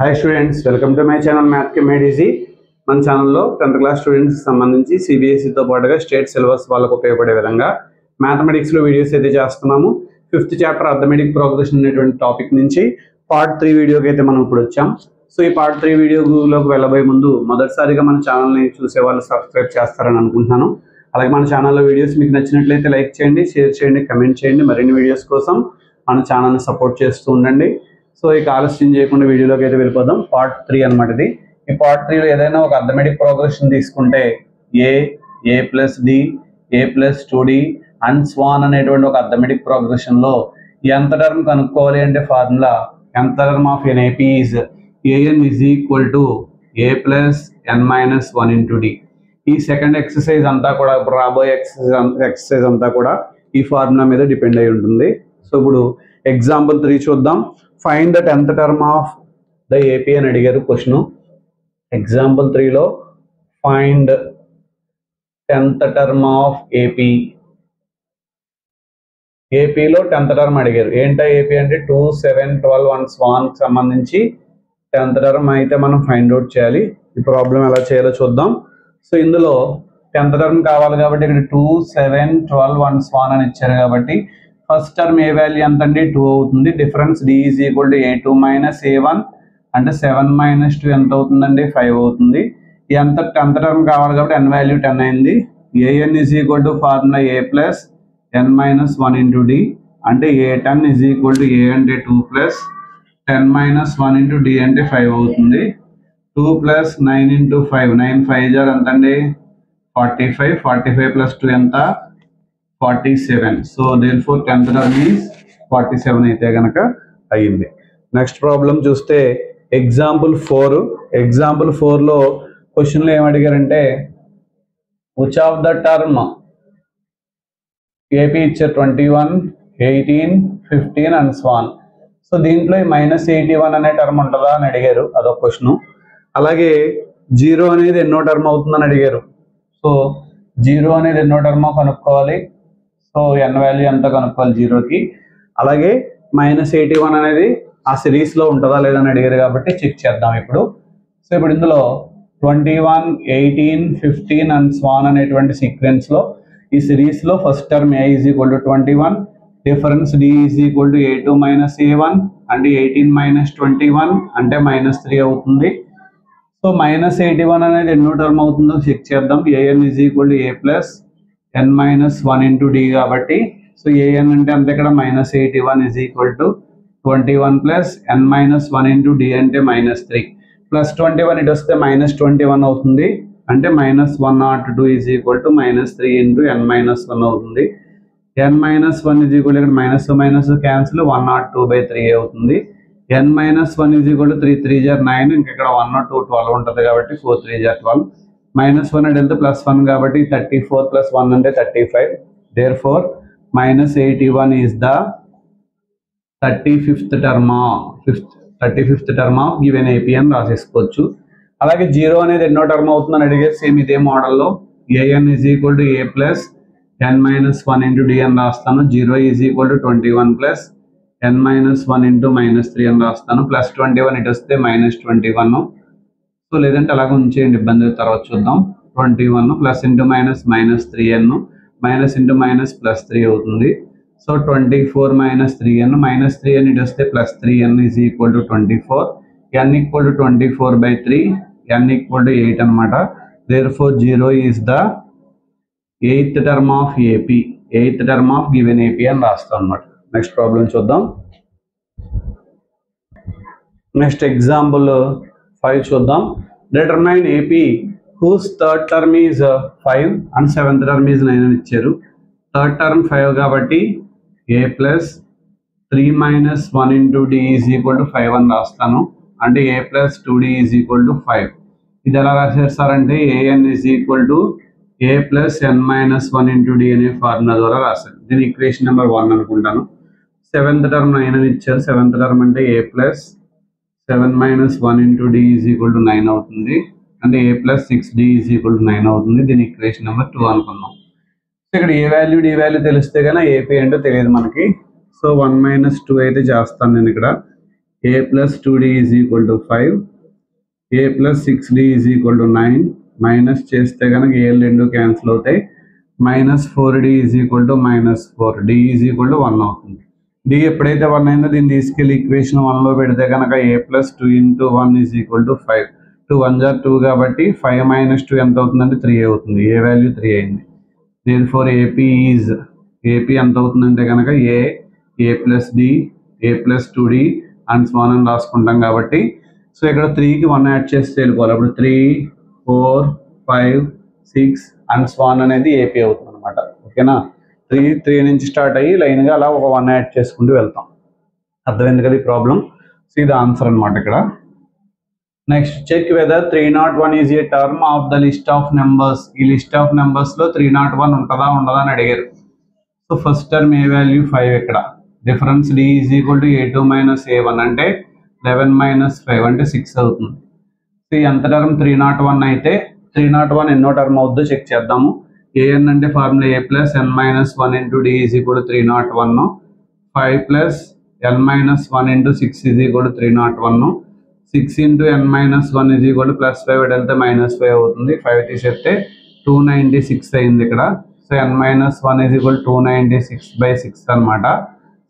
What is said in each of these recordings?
Hi students, welcome to my channel math కి made easy. మన ఛానల్లో 10th క్లాస్ స్టూడెంట్స్కి సంబంధించి సిబిఎస్ఈతో పాటుగా స్టేట్ సిలబస్ వాళ్ళకు ఉపయోగపడే విధంగా మ్యాథమెటిక్స్లో వీడియోస్ అయితే చేస్తున్నాము. 5th చాప్టర్ అర్థమెటిక్ ప్రోగ్రెషన్ అనేటువంటి టాపిక్ నుంచి పార్ట్ 3 వీడియోకి అయితే మనం ఇప్పుడు వచ్చాం. సో ఈ పార్ట్ 3 వీడియోలోకి వెళ్ళబోయే ముందు మొదటిసారిగా మన ఛానల్ని చూసే వాళ్ళు సబ్స్క్రైబ్ చేస్తారని అనుకుంటున్నాను. అలాగే మన ఛానల్లో వీడియోస్ మీకు నచ్చినట్లయితే లైక్ చేయండి, షేర్ చేయండి, కమెంట్ చేయండి. మరిన్ని వీడియోస్ కోసం మన ఛానల్ని సపోర్ట్ చేస్తూ ఉండండి. సో ఇక ఆలస్యం చేయకుండా వీడియోలోకి అయితే వెళ్ళిపోదాం. పార్ట్ 3 అనమాట ఇది. ఈ పార్ట్ 3లో ఏదైనా ఒక అర్థమెటిక్ ప్రోగ్రెషన్ తీసుకుంటే a plus d, a plus 2d and so on అనేటువంటి ఒక అర్థమెటిక్ ప్రోగ్రెషన్లో ఎంత టర్మ్ కనుక్కోవాలి అంటే ఫార్ములా ఎంత term of an AP is an is equal to a plus n minus 1 into d. ఈ సెకండ్ ఎక్సర్సైజ్ అంతా కూడా రాబోయే ఎక్సర్సైజ్ అంతా కూడా ఈ ఫార్ములా మీద డిపెండ్ అయి ఉంటుంది. సో ఇప్పుడు ఎగ్జాంపుల్ 3 చూద్దాం. Find the 10th term of the AP అని అడిగారు క్వశ్చన్. ఎగ్జాంపుల్ 3లో find 10th term of AP. ఏపీలో 10th టర్మ్ అడిగారు. ఏంటో ఏపీ అంటే 2, 7, 12 అండ్ స్వాన్ కి సంబంధించి 10th టర్మ్ అయితే మనం ఫైండ్ అవుట్ చేయాలి. ఈ ప్రాబ్లం ఎలా చేయాలో చూద్దాం. సో ఇందులో 10th టర్మ్ కావాలి కాబట్టి ఇక్కడ 2, 7, 12 అండ్ స్వాన్ అని ఇచ్చారు కాబట్టి ఫస్ట్ టర్మ్ ఏ వాల్యూ ఎంత అండి 2 అవుతుంది. Difference d is equal to a2 minus a1 అంటే 7 మైనస్ 2 ఎంత అవుతుందండి 5 అవుతుంది. ఎంత 10th టర్మ్ కావాలి కాబట్టి n వాల్యూ 10 అయింది. an is equal to formula a plus n minus 1 into d అంటే a10 is equal to a అంటే 2 ప్లస్ 10 మైనస్ 1 ఇంటూ d అంటే 5 అవుతుంది. 2 ప్లస్ 9 ఇంటూ 5 9 5 జార్ ఎంత అండి 45 45 ప్లస్ 2 ఎంత 47. So therefore 10th term is 47 అయితే కనుక అయ్యింది. నెక్స్ట్ ప్రాబ్లం చూస్తే ఎగ్జాంపుల్ 4. ఎగ్జాంపుల్ 4లో క్వశ్చన్లో ఏం అడిగారంటే which of the term AP ఇచ్చారు 21, 18, 15 అండ్ స్వాన్. సో దీంట్లో -81 అనే టర్మ్ ఉంటుందా అని అడిగారు, అదొక క్వశ్చన్. అలాగే 0 అనేది ఎన్నో టర్మ్ అవుతుందని అడిగారు. సో 0 అనేది ఎన్నో టర్మో కనుక్కోవాలి. సో n వాల్యూ ఎంత కనుక్కోవాలి 0కి. అలాగే -81 అనేది ఆ సిరీస్లో ఉంటుందా లేదని అడిగారు కాబట్టి చెక్ చేద్దాం ఇప్పుడు. సో ఇప్పుడు ఇందులో 21, 18, 15 అండ్ స్వాన్ అనేటువంటి సీక్వెన్స్లో ఈ సిరీస్లో first term a is equal to 21, difference d is equal to a2 minus a1 అంటే 18 మైనస్ 21 అంటే -3 అవుతుంది. సో -81 అనేది ఎన్నో టర్మ్ అవుతుందో చెక్ చేద్దాం. an is equal to a plus n minus 1 into d కాబట్టి సో an అంటే అంతే ఇక్కడ -81 is equal to 21 plus n minus 1 into d అంటే -3 ప్లస్ 21 ఇటు వస్తే -21 అవుతుంది అంటే -102 is equal to -3 into n minus 1 అవుతుంది. n మైనస్ 1 ఈజ్ ఈక్వల్ ఇక్కడ మైనస్ మైనస్ క్యాన్సిల్ 102/3 అవుతుంది. n minus 1 is equal to 3 3 జార్ 9 ఇంకా ఇక్కడ 1 2 12 ఉంటుంది కాబట్టి 4 3 జార్ 12 -1 వెళ్తే +1 కాబట్టి 34 ప్లస్ 1 అంటే 35. Therefore -81 is the 35th term of given AP అని రాసేసుకోవచ్చు. అలాగే 0 అనేది ఎన్నో టర్మ్ అవుతుందని అడిగే సేమ్ ఇదే మోడల్లో an is equal to a plus n minus 1 into d అని రాస్తాను. 0 is equal to 21 plus n minus 1 into -3 అని రాస్తాను. ప్లస్ 21 ఇటు వస్తే -21. సో లేదంటే అలాగే ఉంచేయండి, ఇబ్బంది తర్వాత చూద్దాం. 21 plus into minus -3n minus into minus +3 అవుతుంది. సో 24 - 3n -3n ఇటు వస్తే +3n is equal to 24. n equal to 24/3 n equal to 8 అనమాట. Therefore 0 is the 8th term of AP, 8th term of given AP అని రాస్తాం అనమాట. Next problem చూద్దాం. Next example 5 చూద్దాం. Determine AP whose third term is 5 and 7th term is 9 అని ఇచ్చారు. Third term 5 కాబట్టి a plus 3 minus 1 into d is equal to 5 అని రాస్తాను. అంటే a plus 2d is equal to 5. ఇది ఎలా రాసేస్తారంటే an is equal to a plus n minus 1 into d అనే formula ద్వారా రాశాను. దీని ఈక్వేషన్ నెంబర్ 1 అనుకుంటాను. 7th టర్మ్ 9 అని ఇచ్చారు. 7th టర్మ్ అంటే a plus 7 minus 1 into d is equal to 9 అవుతుంది. అంటే a plus 6d is equal to 9 అవుతుంది. దీని ఈక్వేషన్ నెంబర్ 2 అనుకున్నాం. ఇక్కడ ఏ వాల్యూ డి వాల్యూ తెలిస్తే కానీ ఏపీ ఏంటో తెలియదు మనకి. సో 1 - 2 అయితే చేస్తాను నేను ఇక్కడ. a plus 2d is equal to 5, a plus 6d is equal to 9, minus చేస్తే కనుక ఏ రెండు క్యాన్సిల్ అవుతాయి, minus 4d is equal to minus 4, d is equal to 1 అవుతుంది. d ఎప్పుడైతే 1 అయిందో దీన్ని తీసుకెళ్ళి ఈక్వేషన్ 1లో పెడితే కనుక a plus 2 into 1 is equal to 5. 2 1 are 2 కాబట్టి 5 minus 2 ఎంత అవుతుందంటే 3 అవుతుంది. ఏ వాల్యూ 3 అయింది. therefore AP ఎంత అవుతుందంటే కనుక a plus d, a plus 2d and so on అని రాసుకుంటాం కాబట్టి సో ఇక్కడ 3కి 1 యాడ్ చేస్తే వెళ్ళిపోవాలి. అప్పుడు 3 4 5 6 అండ్ సో ఆన్ అనేది ఏపీ అవుతుంది అనమాట. ఓకేనా, 3 నుంచి స్టార్ట్ అయ్యి లైన్గా అలా ఒక 1 యాడ్ చేసుకుంటూ వెళ్తాం. అర్థమైంది కదా ఈ ప్రాబ్లం. సో ఇది ఆన్సర్ అనమాట ఇక్కడ. Next check whether 301 is a term of the list of numbers. ఈ లిస్ట్ ఆఫ్ నెంబర్స్లో 301 ఉంటుందా ఉండదా అని అడిగారు. So first term a value 5 ఇక్కడ, difference d is equal to a2 minus a1 అంటే 11 మైనస్ 5 అంటే 6 అవుతుంది. సో ఎంత టర్మ్ 301 అయితే 301 ఎన్నో టర్మ్ అవుద్దో చెక్ చేద్దాము. an అంటే formula a plus n minus 1 into d is equal to 301, 5 plus n minus 1 into 6 is equal to 301, 6 into n minus 1 is equal to plus 5 వెళ్తే minus 5 అవుతుంది. 5 తీసేస్తే 296 అయింది ఇక్కడ. So n minus 1 is equal 296/6 అనమాట.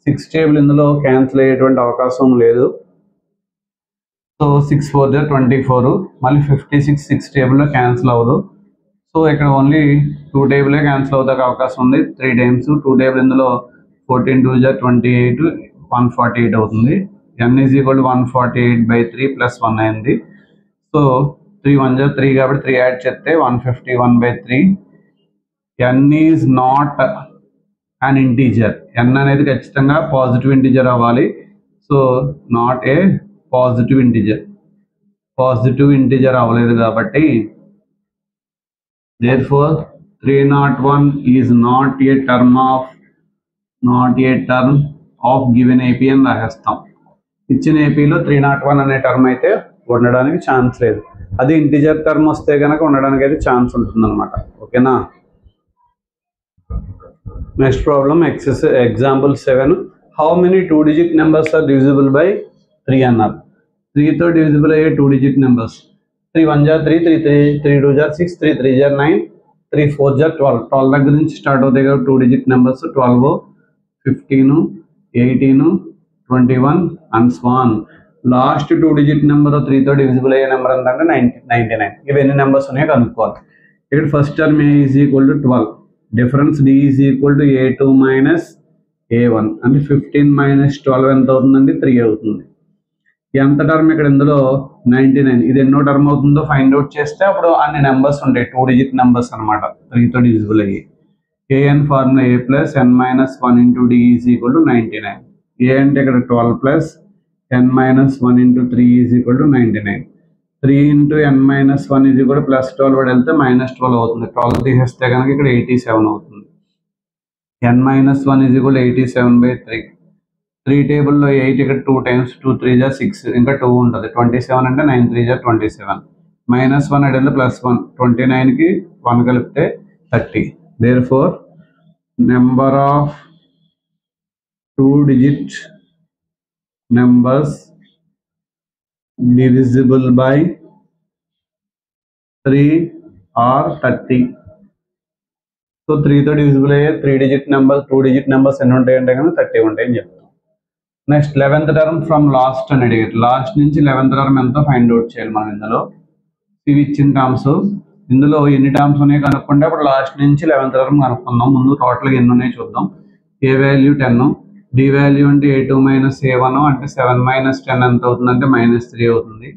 6 table ఇందులో cancel అయ్యేటువంటి అవకాశం లేదు. సో 6 4 24, మళ్ళీ 56 6 టేబుల్లో క్యాన్సిల్ అవ్వదు. సో ఇక్కడ ఓన్లీ 2 టేబులే క్యాన్సిల్ అవుతానికి అవకాశం ఉంది. 3 టైమ్స్ 2 టేబుల్ ఇందులో 14 2 28 148 అవుతుంది. n ఈజ్ ఈక్వల్ 148/3 ప్లస్ 1 అయింది. సో 3 1 3 కాబట్టి 3 యాడ్ చేస్తే 151/3. n is not an integer. n అనేది ఖచ్చితంగా పాజిటివ్ ఇంటీజర్ అవ్వాలి. So not a positive integer అవ్వలేదు కాబట్టి therefore 301 is not a term of given AP అని రాసేస్తాం. ఇచ్చిన ఏపీలో 301 అనే టర్మ్ అయితే ఉండడానికి ఛాన్స్ లేదు. అది ఇంటీజర్ టర్మ్ వస్తే కనుక ఉండడానికి అయితే ఛాన్స్ ఉంటుంది అనమాట. ఓకేనా. Next problem example 7. How many 2 digit numbers are divisible by 3 అన్నారు. 3తో డివిజిబుల్ అయ్యే 2 digit నెంబర్స్ 3 1 3 3 3 2 6 3 3 9 3 4 12. 12 దగ్గర నుంచి స్టార్ట్ అవుతాయి కదా 2 digit numbers. 12 15 18 21 and so on. Last 2 digit number 3తో డివిజిబుల్ అయ్యే నెంబర్ ఎంత అంటే 99. ఇవి ఎన్ని నెంబర్స్ ఉన్నాయో కనుక్కోవాలి. ఇక్కడ first term a is equal to 12, difference d is equal to a2 minus a1 అంటే 15 మైనస్ 12 ఎంత అవుతుందండి 3 అవుతుంది. ఎంత టర్మ్ ఇక్కడ ఇందులో 99, ఇది ఎన్నో టర్మ్ అవుతుందో ఫైండ్ అవుట్ చేస్తే అప్పుడు అన్ని నెంబర్స్ ఉంటాయి 2 digit నెంబర్స్ అనమాట 3తో డివిజిబుల్ అయ్యి. an formula a plus n minus 1 into d is equal to 99. a అంటే ఇక్కడ 12 plus n minus 1 into 3 is equal to 99. 3 into n minus 1 is equal to plus 12 వెళ్తే minus 12 అవుతుంది. 12 తీసేస్తే కనుక ఇక్కడ 87 అవుతుంది. n minus 1 is equal 87/3. 3 టేబుల్లో 8 ఇక్కడ 2 టైమ్స్ 2 3 6 ఇంకా 2 ఉంటుంది. 27 అంటే 9 3 27. మైనస్ 1 అడిగితే ప్లస్ 1, 29కి 1 కలిపితే 30. therefore number of 2 digit numbers divisible by 3 or 30. So 3తో డివిజిబుల్ అయ్యే 3 digit నెంబర్ 2 digit నెంబర్స్ ఎన్ని ఉంటాయంటే కనుక 30 ఉంటాయని చెప్తాం. Next 11th term from last అని అడిగారు. లాస్ట్ నుంచి 11th టర్మ్ ఎంతో ఫైండ్ అవుట్ చేయాలి మనం. ఇందులో ఇవి ఇచ్చిన టర్మ్స్, ఇందులో ఎన్ని టర్మ్స్ ఉన్నాయో కనుక్కుంటే అప్పుడు లాస్ట్ నుంచి 11th టర్మ్ కనుక్కుందాం. ముందు టోటల్గా ఎన్ని ఉన్నాయో చూద్దాం. ఏ వాల్యూ 10, డి వాల్యూ అంటే a2 మైనస్ a1 అంటే 7 మైనస్ 10 ఎంత అవుతుందంటే -3 అవుతుంది.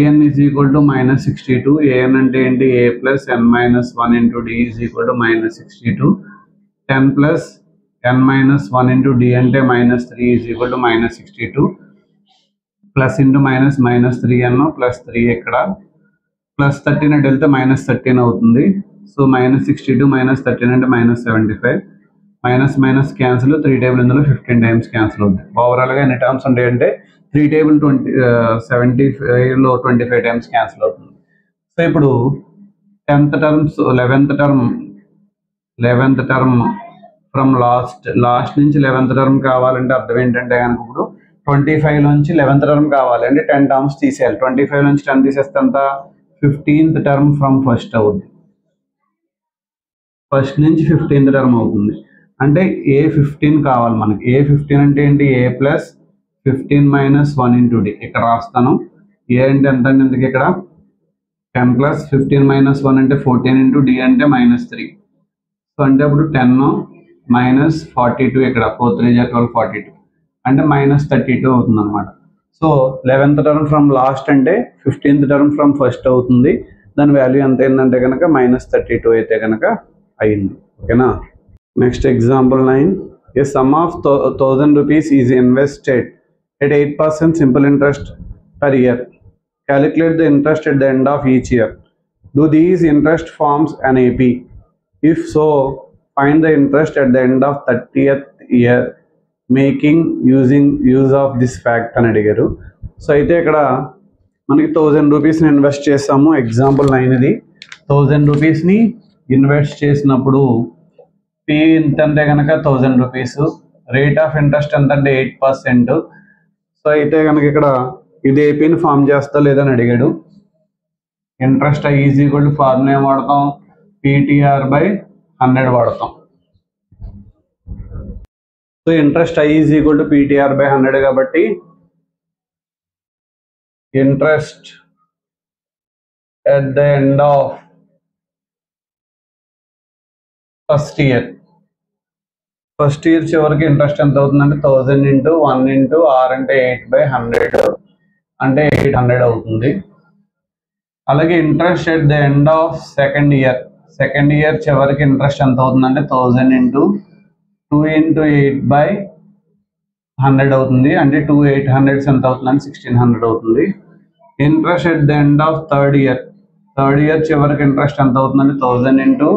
an is equal to -62. an అంటే ఏంటి a plus n minus 1 into d is equal to -62. 10 plus n minus 1 into d అంటే -3 is equal to -62. Plus into minus -3n plus 3 ఇక్కడ plus 13 అంటే వెళ్తే -13 అవుతుంది. సో -62 -13 అంటే -75. Minus minus cancel. 3 టేబుల్ ఇందులో 15 times cancel అవుతుంది. ఓవరాల్గా ఎన్ని టర్మ్స్ ఉంటాయంటే 3 టేబుల్ 75లో 25 టైమ్స్ క్యాన్సిల్ అవుతుంది. సో ఇప్పుడు 11th టర్మ్ ఫ్రమ్ లాస్ట్ నుంచి 11th టర్మ్ కావాలంటే అర్థం ఏంటంటే కనుక ఇప్పుడు 25 నుంచి 11th టర్మ్ కావాలి అంటే 10 టర్మ్స్ తీసేయాలి. 25 నుంచి 10 తీసేస్తే అంత 15th టర్మ్ ఫ్రమ్ ఫస్ట్ అవుతుంది. ఫస్ట్ నుంచి 15th టర్మ్ అవుతుంది. అంటే A15 కావాలి మనకి. A15 అంటే ఏంటి? A plus 15 minus 1 into D. ఇక్కడ రాస్తాను. ఏ అంటే ఎంత అండి? ఎందుకు ఇక్కడ 10 ప్లస్ 15 మైనస్ 1 అంటే 14 ఇంటూ డి అంటే -3. సో అంటే అప్పుడు 10 మైనస్ 42 ఇక్కడ 4 3 12 42 అంటే -32 అవుతుంది అనమాట. So 11th term from last అంటే 15th టర్మ్ ఫ్రమ్ ఫస్ట్ అవుతుంది. దాని వాల్యూ ఎంత అయిందంటే కనుక -32 అయితే కనుక అయింది. ఓకేనా. Next example 9. A some of 1000 rupees is invested at 8% simple interest per year. Calculate the interest at the end of each year. Do these interest forms an AP? If so, find the interest at the end of 30th year making use of this fact అని అడిగారు. So అయితే ఇక్కడ మనకి 1000 రూపీస్ని invest చేస్తాము. Example 9 ఇది. 1000 రూపీస్ని invest చేసినప్పుడు P ఎంత అంటే కనుక 1000 రూపీస్, రేట్ ఆఫ్ ఇంట్రెస్ట్ ఎంత అంటే 8%. సో అయితే కనుక ఇక్కడ ఇది ఏపీని ఫామ్ చేస్తా లేదని అడిగాడు. Interest is equal to formula ఏం వాడతాం? పీటీఆర్ బై 100 వాడతాం. So interest is equal to PTR by 100 కాబట్టి interest at the end of first year చివరికి ఇంట్రెస్ట్ ఎంత అవుతుందంటే 1000 ఇంటూ 1 ఇంటూ ఆర్ అంటే 8/100 అంటే 800 అవుతుంది. అలాగే interest at the end of second year చివరికి ఇంట్రెస్ట్ ఎంత అవుతుందంటే 1000 ఇంటూ 2 ఇంటూ 8/100 అవుతుంది. అంటే 2 800 ఎంత అవుతుందంటే 1600 అవుతుంది. Interest at the end of third year చివరికి ఇంట్రెస్ట్ ఎంత అవుతుందంటే 1000 ఇంటూ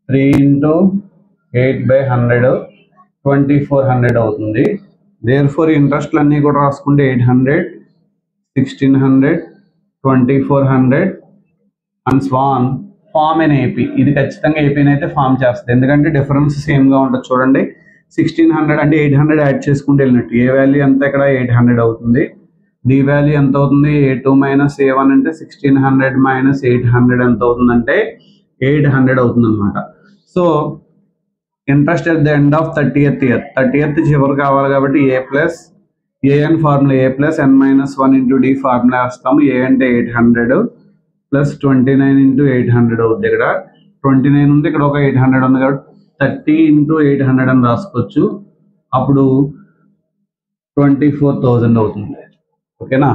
3 ఇంటూ 8/100 2400 అవుతుంది. దేర్ఫోర్ ఇంట్రెస్ట్లు అన్నీ కూడా రాసుకుంటే 800 1600 2400 and so on form in AP. ఇది ఖచ్చితంగా ఏపీని అయితే ఫామ్ చేస్తుంది, ఎందుకంటే డిఫరెన్స్ సేమ్గా ఉంటుంది. చూడండి 1600 అంటే 800 యాడ్ చేసుకుంటే వెళ్ళినట్టు. ఏ వాల్యూ ఎంత ఇక్కడ 800 అవుతుంది. డి వాల్యూ ఎంత అవుతుంది? A2 మైనస్ A1 అంటే 1600 మైనస్ 800 ఎంత అవుతుందంటే 800 అవుతుంది అనమాట. So interest at the end of 30th చివరి కావాలి కాబట్టి a plus an formula a plus n minus 1 into d formula వేస్తాము. ఏ అంటే 800 ప్లస్ 29 ఇంటూ 800 అవుతుంది. ఇక్కడ 29 ఉంది, ఇక్కడ ఒక 800 ఉంది కాబట్టి 30 ఇంటూ 800 అని రాసుకోవచ్చు. అప్పుడు 24,000 అవుతుంది. ఓకేనా.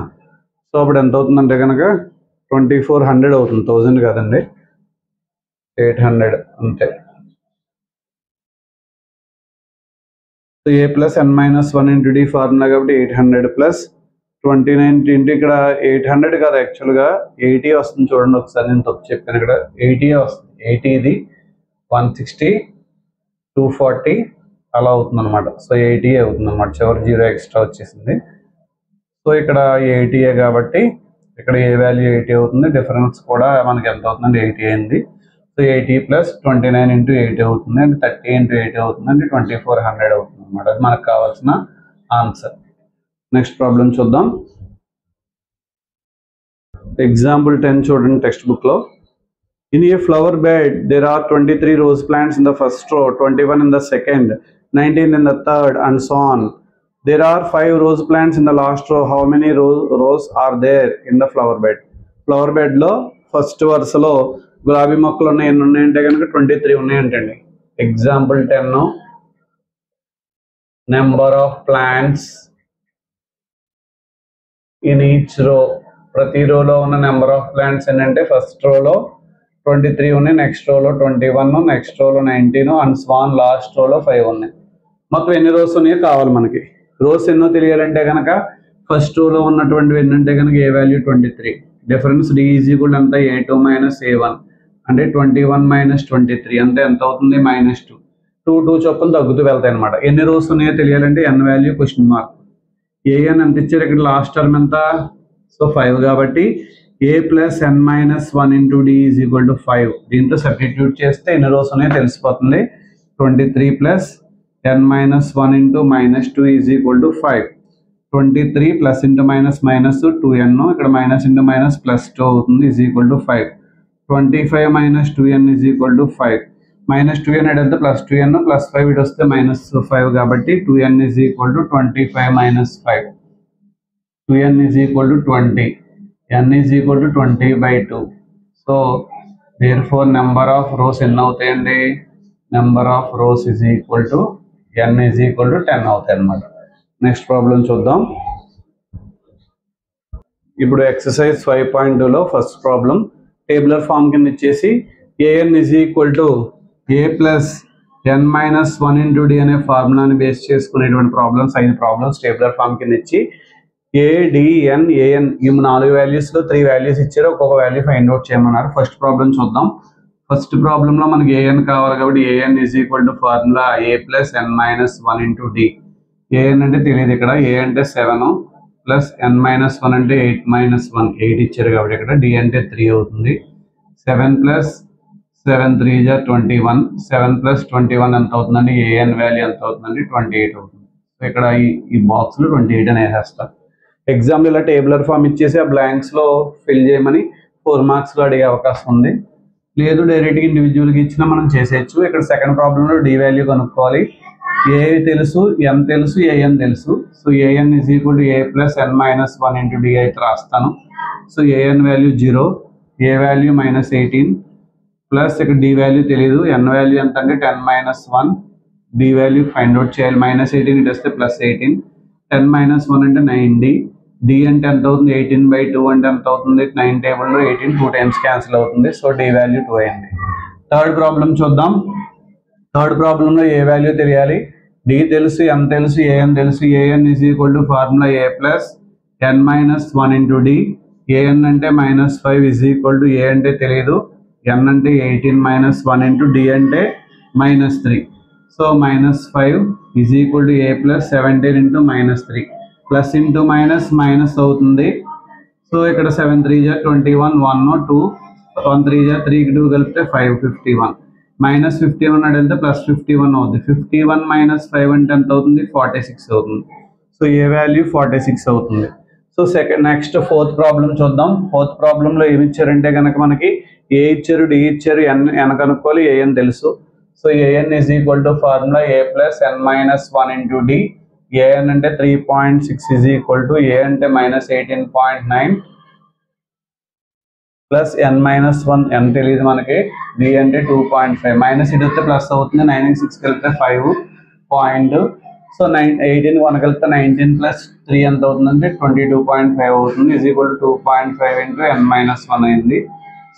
సో అప్పుడు ఎంత అవుతుందంటే కనుక 2400 అవుతుంది. 1000 కాదండి, 800 అంతే. So a plus n minus 1 into d formula కాబట్టి 800 ప్లస్ 29 ఇంటూ ఇక్కడ 800 కాదు, యాక్చువల్గా 80 వస్తుంది. చూడండి ఒకసారి, నేను తప్పు చెప్పాను. ఇక్కడ 80 వస్తుంది. 80 ఇది 160 240 అలా అవుతుంది అనమాట. సో 80 అవుతుంది అనమాట. చివరి 0 ఎక్స్ట్రా వచ్చేసింది. సో ఇక్కడ 80 కాబట్టి ఇక్కడ ఏ వాల్యూ 80 అవుతుంది. డిఫరెన్స్ కూడా మనకి ఎంత అవుతుందంటే 80 అయింది. సో 80 ప్లస్ 29 ఇంటూ 80 అవుతుంది, అంటే 30 ఇంటూ 80 అవుతుంది, అంటే 2400 అవుతుంది అనమాట. అది మనకు కావాల్సిన ఆన్సర్. నెక్స్ట్ ప్రాబ్లం చూద్దాం. ఎగ్జాంపుల్ 10 చూడండి టెక్స్ట్ బుక్లో. In a flower bed there are 23 rose plants in the first row, 21 in the second, 19 in the third, and so on. There are 5 rose plants in the last row. How many rows are there in the flower bed? Flower బెడ్లో first వరుసలో గులాబీ మొక్కలు ఉన్నాయి. ఎన్ని ఉన్నాయంటే కనుక 23 ఉన్నాయంటండి. Example 10 number of plants in each row. ప్రతి రోలో ఉన్న నెంబర్ ఆఫ్ ప్లాంట్స్ ఏంటంటే ఫస్ట్ రోలో 23 ఉన్నాయి, నెక్స్ట్ రోలో 21, నెక్స్ట్ రోలో 19 అండ్ స్వాన్ లాస్ట్ రోలో 5 ఉన్నాయి. మొత్తం ఎన్ని రోస్ ఉన్నాయో కావాలి మనకి. రోస్ ఎన్నో తెలియాలంటే కనుక ఫస్ట్ రోలో ఉన్నటువంటివి ఏంటంటే కనుక a value 23. Difference d is equal ఎంత? A2 మైనస్ A1 అంటే 21 మైనస్ 23 అంటే ఎంత అవుతుంది? -2. 2 చొప్పులు తగ్గుతూ వెళ్తాయి అనమాట. ఎన్ని రోస్ ఉన్నాయో తెలియాలంటే n value question mark. An ఎంత ఇచ్చారు ఇక్కడ? లాస్ట్ టర్మ్ ఎంత? సో 5 కాబట్టి a plus n minus 1 into d is equal to 5. దీంతో సబ్స్టిట్యూట్ చేస్తే ఎన్ని రోస్ ఉన్నాయో తెలిసిపోతుంది. 23 plus n minus 1 into -2 is equal to 5. 23 plus into minus minus 2n, ఇక్కడ మైనస్ ఇంటూ మైనస్ ప్లస్ 2 అవుతుంది, is equal to 5. 25 minus 2n is equal to 5. Minus 2n వెళ్తే plus 2n plus 5 ఇటు వస్తే minus 5 కాబట్టి 2n is equal to 25 minus 5. 2n is equal to 20. n is equal to 20/2. So therefore number of rows ఎన్ని అవుతాయండి? Number of rows is equal to n is equal to 10 అవుతాయి అన్నమాట. Next problem చూద్దాం. ఇప్పుడు exercise 5.2లో first problem tabular form కింద ఇచ్చేసి an is equal to a plus n minus 1 into d అనే ఫార్ములాని బేస్ చేసుకునేటువంటి ప్రాబ్లమ్స్ 5 ప్రాబ్లమ్స్ టేబులర్ ఫామ్ కింద ఇచ్చి a d n an ఈ 4 వాల్యూస్లో 3 వాల్యూస్ ఇచ్చారు, ఒక్కొక్క వాల్యూ ఫైండ్ అవుట్ చేయమన్నారు. ఫస్ట్ ప్రాబ్లం చూద్దాం. ఫస్ట్ ప్రాబ్లంలో మనకి an కావాలి కాబట్టి an is equal to formula a plus n minus 1 into d. an అంటే తెలియదు, ఇక్కడ a అంటే 7 ప్లస్ n మైనస్ 1 అంటే 8 మైనస్ 1 8 ఇచ్చారు కాబట్టి ఇక్కడ d అంటే 3 అవుతుంది. 7 ప్లస్ 7 3 జా 21. 7 ప్లస్ 21 ఎంత అవుతుందండి? an వాల్యూ ఎంత అవుతుందండి? 28 అవుతుంది. సో ఇక్కడ ఈ బాక్స్లో 28 అని వేసేస్తారు. ఎగ్జామ్లో ఇలా టేబులర్ ఫామ్ ఇచ్చేసి ఆ బ్లాంక్స్లో ఫిల్ చేయమని 4 మార్క్స్లో అడిగే అవకాశం ఉంది. లేదు డైరెక్ట్గా ఇండివిజువల్గా ఇచ్చినా మనం చేసేయచ్చు. ఇక్కడ సెకండ్ ప్రాబ్లంలో d వాల్యూ కనుక్కోవాలి. a తెలుసు, n తెలుసు, an తెలుసు. So an is equal to a plus n minus 1 into d అయితే రాస్తాను. So an value 0, a value minus 18 plus ఇక్కడ d వాల్యూ తెలియదు, n వాల్యూ ఎంత అంటే 10 minus 1, d value find out చేయాలి. మైనస్ 18 ఇటు వస్తే ప్లస్ 18, 10 మైనస్ 1 అంటే 9d, d అంటే ఎంత అవుతుంది? 18/2 అంటే ఎంత అవుతుంది? 9 టేబుల్లో 18 2 టైమ్స్ క్యాన్సిల్ అవుతుంది. సో d వాల్యూ 2 అయింది. థర్డ్ ప్రాబ్లం చూద్దాం. థర్డ్ ప్రాబ్లంలో ఏ వాల్యూ తెలియాలి, d తెలుసు, n తెలుసు, an తెలుసు. an is equal to formula a plus n minus 1 into d. an అంటే minus 5 is equal to a అంటే తెలియదు, n అంటే 18 మైనస్ 1 ఇంటూ d అంటే minus 3. So minus 5 is equal to a plus 17 into minus 3. Plus into minus minus అవుతుంది. So ఇక్కడ 7 3 జా 21, 1 2, 1 3 జా 3కి 2 కలిపితే 5 51. మైనస్ 51 అని వెళ్తే ప్లస్ 51 అవుతుంది. 51 మైనస్ 5 అంటే ఎంత అవుతుంది? 46 అవుతుంది. సో ఏ వాల్యూ 46 అవుతుంది. సో నెక్స్ట్ ఫోర్త్ ప్రాబ్లం చూద్దాం. ఫోర్త్ ప్రాబ్లంలో ఏమి ఇచ్చారంటే కనుక మనకి ఏ ఇచ్చారు, డి ఇచ్చారు, ఎన్ కనుక్కోవాలి, an తెలుసు. So an is equal to formula a plus n minus 1 into d. an అంటే 3.6 ఈజ్ ఈక్వల్ టు a అంటే minus 18.9 plus n minus 1 n తెలియదు మనకి, d అంటే 2.5. మైనస్ ఇటు వస్తే ప్లస్ అవుతుంది, 9 6 కలిపితే 5 పాయింట్. సో 18 1 కలిపితే 19 ప్లస్ 3 ఎంత అవుతుందంటే 22.5 అవుతుంది, is equal to 2.5 into n minus 1 అయింది.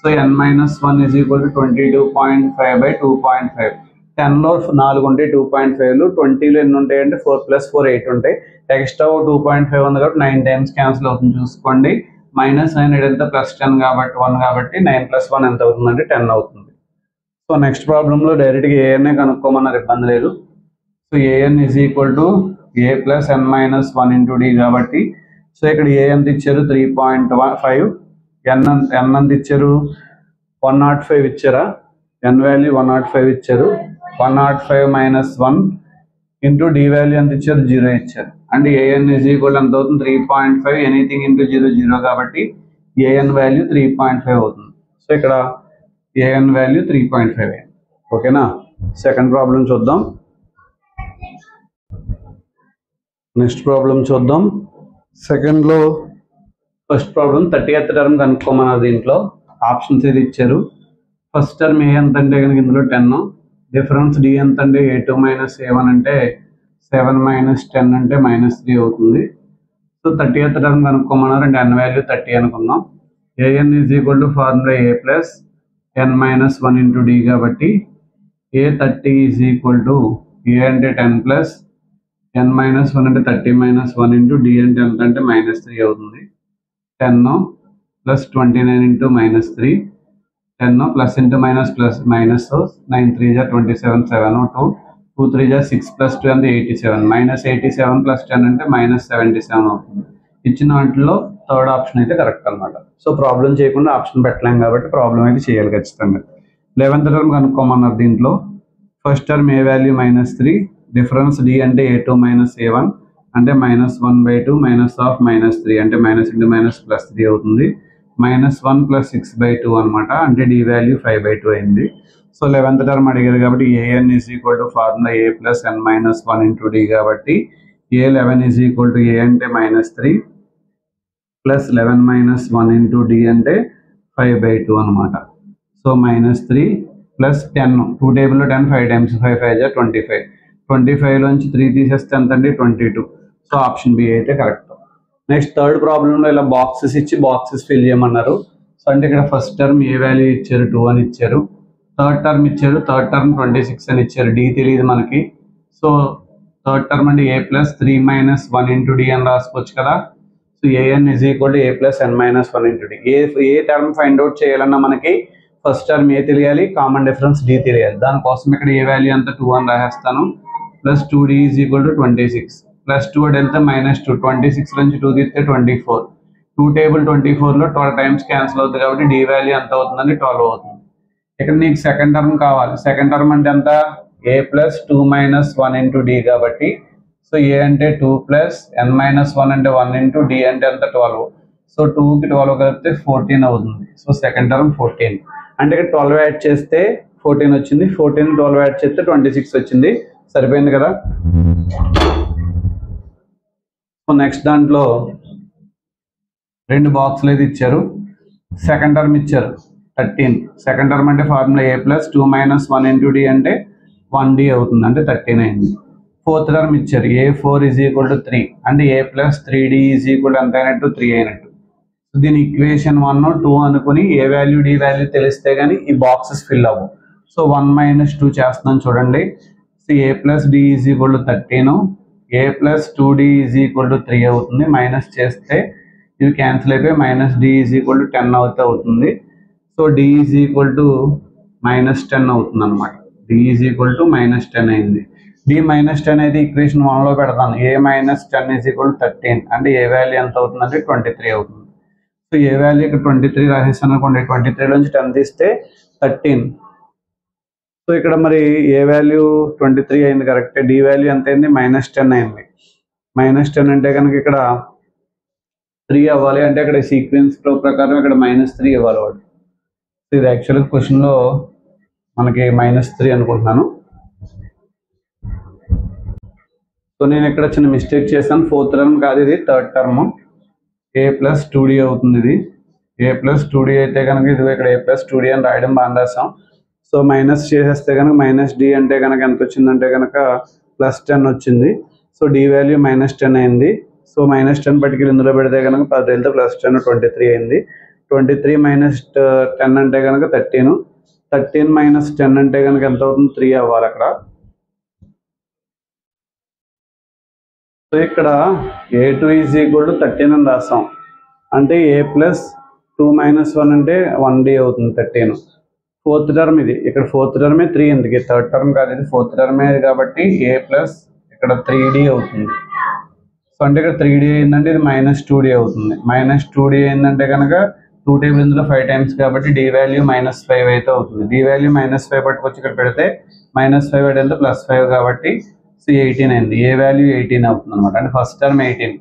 So n minus 1 is equal to 22.5/2.5. 10లో 4 ఉంటాయి, 2.5లు. 20లో ఎన్ని ఉంటాయి అంటే 4 ప్లస్ 4 8 ఉంటాయి. ఎక్స్ట్రా 2.5 ఉంది కాబట్టి 9 టైమ్స్ క్యాన్సిల్ అవుతుంది చూసుకోండి. మైనస్ 9 వెళ్తే ప్లస్ 10 కాబట్టి 1 కాబట్టి 9 ప్లస్ 1 ఎంత అవుతుందంటే 10 అవుతుంది. సో నెక్స్ట్ ప్రాబ్లంలో డైరెక్ట్గా an కనుక్కోమన్నారు, ఇబ్బంది లేదు. So an is equal to a plus n minus 1 into d కాబట్టి సో ఇక్కడ a ఎంత ఇచ్చారు? 3.5. n ఎంత ఇచ్చారు? 105 ఇచ్చారా? n వాల్యూ 105 ఇచ్చారు. 105 మైనస్ 1 ఇంటూ d వాల్యూ ఎంత ఇచ్చారు? 0 ఇచ్చారు. అంటే an ఈజ్ ఈక్వల్ ఎంత అవుతుంది? 3.5. ఎనీథింగ్ ఇంటూ 0 0 కాబట్టి an వాల్యూ 3.5 అవుతుంది. సో ఇక్కడ an వాల్యూ 3.5 అయింది. ఓకేనా? సెకండ్ ప్రాబ్లం చూద్దాం. నెక్స్ట్ ప్రాబ్లం చూద్దాం. సెకండ్లో ఫస్ట్ ప్రాబ్లం 30th టర్మ్ కనుక్కోమన్నారు. దీంట్లో ఆప్షన్స్ ఇది ఇచ్చారు. ఫస్ట్ టర్మ్ ఏ ఎంత అంటే కనుక ఇందులో 10, డిఫరెన్స్ d ఎంత అంటే a2 మైనస్ a1 అంటే 7 మైనస్ 10 అంటే మైనస్ 3 అవుతుంది. సో 30th టర్మ్ కనుక్కోమన్నారు, అంటే n వాల్యూ 30 అనుకుందాం. an is equal to formula a plus n minus 1 into d కాబట్టి a30 is equal to a అంటే 10 ప్లస్ n మైనస్ 1 అంటే 30 మైనస్ 1 ఇంటూ d అంటే ఎంత అంటే మైనస్ 3 అవుతుంది. 10 plus 29 into minus 3, 10 plus into minus plus minus 9 3 జా 27, 7 2 2 3 జా 6 plus 2 అంటే 87. మైనస్ 87 ప్లస్ 10 అంటే మైనస్ 77 అవుతుంది. ఇచ్చిన వాటిలో థర్డ్ ఆప్షన్ అయితే కరెక్ట్ అనమాట. సో ప్రాబ్లం చేయకుండా ఆప్షన్ పెట్టలేం కాబట్టి ప్రాబ్లం అయితే చేయాలి ఖచ్చితంగా. 11th టర్మ్ కనుక్కోమన్నారు. దీంట్లో first term a value minus 3, difference d అంటే a2 మైనస్ a1, అంటే -1/2 -3 అంటే మైనస్ ఇంటూ మైనస్ ప్లస్ 3 అవుతుంది. -1 + 6/2 అనమాట. అంటే d వాల్యూ 5/2 అయింది. సో 11th టర్మ్ అడిగారు కాబట్టి an formula a + n - 1 × d కాబట్టి a11 a అంటే -3 ప్లస్ 11 - 1 × d అంటే 5/2 అనమాట. సో -3 ప్లస్ 10 2 టేబుల్లో 10 5 టైమ్స్ 5 5 25 25 లోంచి 3 తీసేస్తే ఎంత అండి 22. సో ఆప్షన్ బి అయితే కరెక్ట్. నెక్స్ట్ థర్డ్ ప్రాబ్లంలో ఇలా బాక్సెస్ ఇచ్చి బాక్సెస్ ఫిల్ చేయమన్నారు. సో అంటే ఇక్కడ ఫస్ట్ టర్మ్ ఏ వాల్యూ ఇచ్చారు 2 అని ఇచ్చారు. థర్డ్ టర్మ్ ఇచ్చారు, థర్డ్ టర్మ్ 26 అని ఇచ్చారు. డి తెలియదు మనకి. సో థర్డ్ టర్మ్ అంటే a + 3 - 1 × d అని రాసుకోవచ్చు కదా. So an a + n - 1 × d. A term find out చేయాలన్నా మనకి ఫస్ట్ టర్మ్ ఏ తెలియాలి, కామన్ డిఫరెన్స్ డి తెలియాలి. దానికోసం ఇక్కడ ఏ వాల్యూ అంతా 2 అని రాసేస్తాను. ప్లస్ 2d = 26 ప్లస్ 2 వెళ్తే -2 26 నుంచి 2 తీస్తే 24 2 టేబుల్ 24లో 12 టైమ్స్ క్యాన్సిల్ అవుతుంది కాబట్టి డి వాల్యూ ఎంత అవుతుందండి 12 అవుతుంది. ఇక్కడ నీకు సెకండ్ టర్మ్ కావాలి. సెకండ్ టర్మ్ అంటే ఎంత a + 2 - 1 × d కాబట్టి సో a అంటే 2 ప్లస్ n - 1 అంటే 1 × d అంటే ఎంత 12. సో 2కి 12 కలిపితే 14 అవుతుంది. సో సెకండ్ టర్మ్ 14 అంటే ఇక్కడ 12 యాడ్ చేస్తే 14 వచ్చింది. 14 12 యాడ్ చేస్తే 26 వచ్చింది. సరిపోయింది కదా. సో నెక్స్ట్ దాంట్లో 2 బాక్సులు అయితే ఇచ్చారు. సెకండ్ టర్మ్ ఇచ్చారు 13. సెకండ్ టర్మ్ అంటే ఫార్ములా a + 2 - 1 × d అంటే 1d అవుతుంది. అంటే 13 అయింది. ఫోర్త్ టర్మ్ ఇచ్చారు a4 = 3 అంటే a + 3d = ఎంత అయినట్టు 3 అయినట్టు. దీని ఈక్వేషన్ 1 2 అనుకుని ఏ వాల్యూ డి వాల్యూ తెలిస్తే కానీ ఈ బాక్సెస్ ఫిల్ అవ్వవు. సో 1 - 2 చేస్తున్నాను చూడండి. So a + d = 13 a + 2d = 3 అవుతుంది. మైనస్ చేస్తే ఇవి క్యాన్సిల్ అయిపోయి -d = 10 అవుతుంది. సో d -10 అవుతుంది అనమాట. d -10 అయింది. d -10 అయితే ఈక్వేషన్ 1లో పెడతాను. a - 10 = 13 అంటే ఏ వాల్యూ ఎంత అవుతుందంటే 23 అవుతుంది. సో ఏ వాల్యూ ఇక్కడ 23 రాసేసాను అనుకోండి. 23 నుంచి 10 తీస్తే 13. సో ఇక్కడ మరి ఏ వాల్యూ 23 అయింది కరెక్ట్. డి వాల్యూ ఎంత అయింది -10 అయింది. -10 అంటే కనుక ఇక్కడ 3 అవ్వాలి. అంటే ఇక్కడ సీక్వెన్స్ ఫ్లో ప్రకారం ఇక్కడ -3 ఇవ్వాలి వాడు. సో ఇది యాక్చువల్గా క్వశ్చన్లో మనకి -3 అనుకుంటున్నాను. సో నేను ఇక్కడ చిన్న మిస్టేక్ చేశాను. ఫోర్త్ టర్మ్ కాదు, ఇది థర్డ్ టర్మ్. a + 2d అవుతుంది. ఇది a + 2d అయితే కనుక ఇది ఇక్కడ a + 2d అని రాయడం బాగా రాసాం. సో మైనస్ చేసేస్తే కనుక -d అంటే కనుక ఎంత వచ్చిందంటే కనుక +10 వచ్చింది. సో d వాల్యూ -10 అయింది. సో -10 పట్టుకెళ్ళి ఇందులో పెడితే కనుక 10 వెళ్తే +10 23 అయింది. 23 - 10 అంటే కనుక 13. 13 - 10 అంటే కనుక ఎంత అవుతుంది 3 అవ్వాలి అక్కడ. సో ఇక్కడ a2 = 13 అని రాస్తాం. అంటే a + 2 - 1 అంటే 1d అవుతుంది 13. ఫోర్త్ టర్మ్ ఇది. ఇక్కడ ఫోర్త్ టర్మే 3 ఎందుకు థర్డ్ టర్మ్ కాదు, ఇది ఫోర్త్ టర్మే కాబట్టి a + ఇక్కడ 3d అవుతుంది. సో అంటే ఇక్కడ 3d అయిందంటే ఇది -2d అవుతుంది. -2d అయిందంటే కనుక 2 టేబుల్ ఇందులో 5 టైమ్స్ కాబట్టి d వాల్యూ -5 అయితే అవుతుంది. d వాల్యూ -5 పట్టుకొచ్చి ఇక్కడ పెడితే -5 అంటే +5 కాబట్టి సో 18 అయింది. ఏ వాల్యూ 18 అవుతుంది అనమాట. అంటే ఫస్ట్ టర్మ్ 18.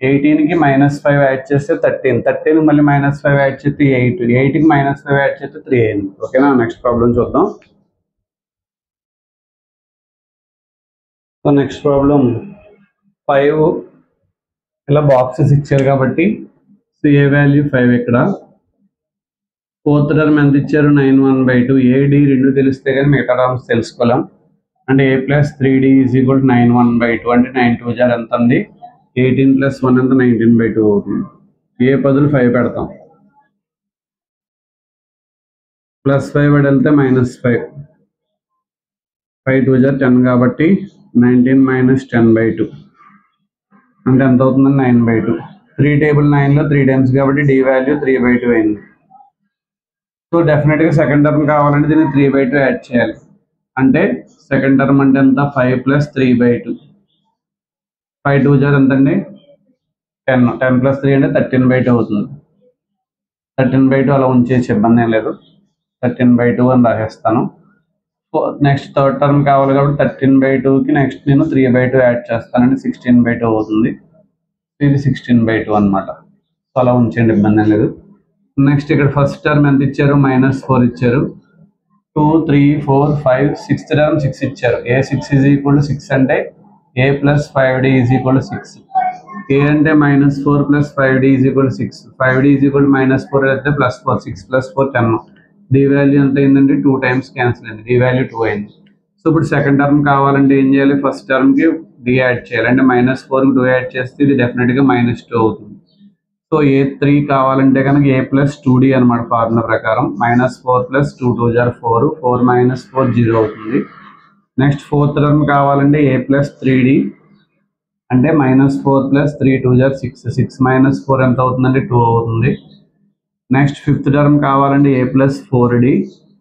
18కి -5 యాడ్ చేస్తే 13. 13కి మళ్ళీ -5 యాడ్ చేస్తే 8. 8కి -5 యాడ్ చేస్తే 3 అయింది. ఓకేనా. నెక్స్ట్ ప్రాబ్లం చూద్దాం. సో నెక్స్ట్ ప్రాబ్లం 5 ఇలా బాక్సెస్ ఇచ్చారు కాబట్టి సో ఏ వాల్యూ 5 ఇక్కడ. ఫోర్త్ టర్మ్ ఎంత ఇచ్చారు 9/1/2. ad 2 తెలిస్తే కానీ మిగతా టర్మ్స్ తెలుసుకోలేం. అంటే a + 3d = 9/1/2 అంటే 9 2 జార్ ఎంత ఉంది 18 + 1 ఎంత 19/2 అవుతుంది. ఏ బదులు 5 పెడతాం. +5 వెళ్తే -5 5 2 జార్ 10 కాబట్టి 19 - 10/2 అంటే ఎంత అవుతుంది 9/2. 3 టేబుల్ 9లో 3 టైమ్స్ కాబట్టి d వాల్యూ 3/2 అయింది. సో డెఫినెట్గా సెకండ్ టర్మ్ కావాలంటే దీన్ని 3/2 యాడ్ చేయాలి. అంటే సెకండ్ టర్మ్ అంటే ఎంత 5 + 3/2. 5 2 జార్ ఎంత అండి 10. 10 + 3 అంటే 13/2 అవుతుంది. 13/2 అలా ఉంచేసి ఇబ్బంది ఏం లేదు. 13/2 అని రాసేస్తాను. నెక్స్ట్ థర్డ్ టర్మ్ కావాలి కాబట్టి 13/2కి నెక్స్ట్ నేను 3/2 యాడ్ చేస్తానండి, 16/2 అవుతుంది. ఇది 16/2 అనమాట. సో అలా ఉంచండి, ఇబ్బంది లేదు. నెక్స్ట్ ఇక్కడ ఫస్ట్ టర్మ్ ఎంత ఇచ్చారు, -4 ఇచ్చారు. 2, 3, 4, 5, 6th టర్మ్ 6 ఇచ్చారు. A6 = 6 అంటే A + 5D = 6. A అంటే -4 + 5D = 6. 5D -4 అయితే +4, 6 + 4 10. D వాల్యూ ఎంత అయిందండి, 2 టైమ్స్ క్యాన్సిల్ అయింది, D వాల్యూ 2 అయింది. సో ఇప్పుడు సెకండ్ టర్మ్ కావాలంటే ఏం చేయాలి, ఫస్ట్ టర్మ్కి D యాడ్ చేయాలి. అంటే -4కి 2 యాడ్ చేస్తే ఇది డెఫినెట్గా -2 అవుతుంది. సో A3 కావాలంటే కనుక A + 2D అనమాట ఫార్ములా ప్రకారం. -4 + 2 2 = 4, 4 - 4 0 అవుతుంది. నెక్స్ట్ ఫోర్త్ టర్మ్ కావాలంటే A + 3D అంటే -4 + 3 2 = 6, 6 - 4 ఎంత అవుతుందంటే 2 అవుతుంది. నెక్స్ట్ ఫిఫ్త్ టర్మ్ కావాలంటే A + 4D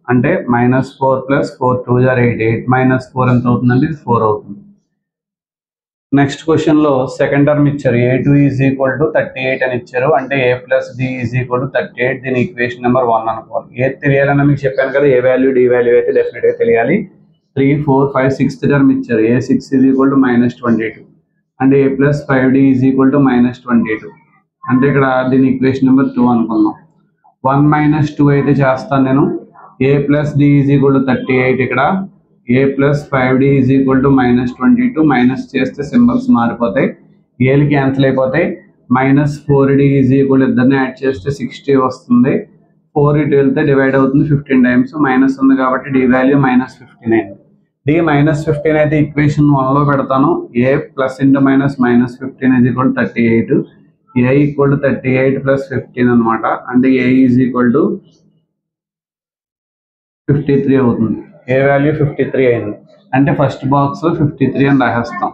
అంటే -4 + 4 2 = 8, 8 - 4 ఎంత అవుతుందంటే 4 అవుతుంది. నెక్స్ట్ క్వశ్చన్లో సెకండ్ టర్మ్ ఇచ్చారు, A2 = 38 అని ఇచ్చారు. అంటే A + D = 38. దీని ఈక్వేషన్ నెంబర్ 1 అనుకోవాలి. ఏది తెలియాలని మీకు చెప్పాను కదా, ఏ వాల్యూ D వాల్యూ అయితే డెఫినెట్గా తెలియాలి. 3, 4, 5, 6th టర్మ్ ఇచ్చారు. A6 = -22 అంటే A + 5D = -22. అంటే ఇక్కడ దీని ఈక్వేషన్ నెంబర్ 2 అనుకుందాం. 1 - 2 అయితే చేస్తాను నేను. A + D = 38. ఇక్కడ A + 5D = -22. మైనస్ చేస్తే సింబల్స్ మారిపోతాయి, ఏలు క్యాన్సిల్ అయిపోతాయి. -4D ఇద్దరిని యాడ్ చేస్తే 60 వస్తుంది. 4 ఇటు వెళ్తే డివైడ్ అవుతుంది 15 టైమ్స్. మైనస్ ఉంది కాబట్టి D వాల్యూ -15 అయింది. D -15 అయితే ఈక్వేషన్ 1లో పెడతాను. A + × -15 = 38. A = 38 + 15 అనమాట. అంటే A = 53 అవుతుంది. A వాల్యూ 53 అయింది. అంటే ఫస్ట్ బాక్స్లో 53 అని రాసేస్తాం.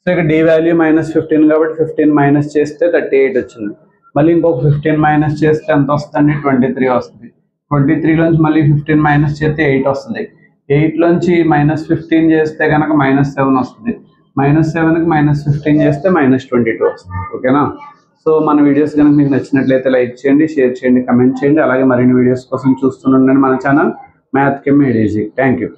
సో ఇక్కడ D వాల్యూ -15 కాబట్టి 15 మైనస్ చేస్తే 38 వచ్చింది. మళ్ళీ ఇంకొక 15 మైనస్ చేస్తే ఎంత వస్తుంది, 23 వస్తుంది. 23లోంచి మళ్ళీ 15 మైనస్ చేస్తే 8 వస్తుంది. 8లోంచి -15 చేస్తే కనుక -7 వస్తుంది. -7కి -15 చేస్తే -22 వస్తుంది. ఓకేనా? సో మన వీడియోస్ కనుక మీకు నచ్చినట్లయితే లైక్ చేయండి, షేర్ చేయండి, కమెంట్ చేయండి. అలాగే మరిన్ని వీడియోస్ కోసం చూస్తుండండి మన ఛానల్ మ్యాథ్ కెమ్ మేడ్ ఈజీ. Thank you.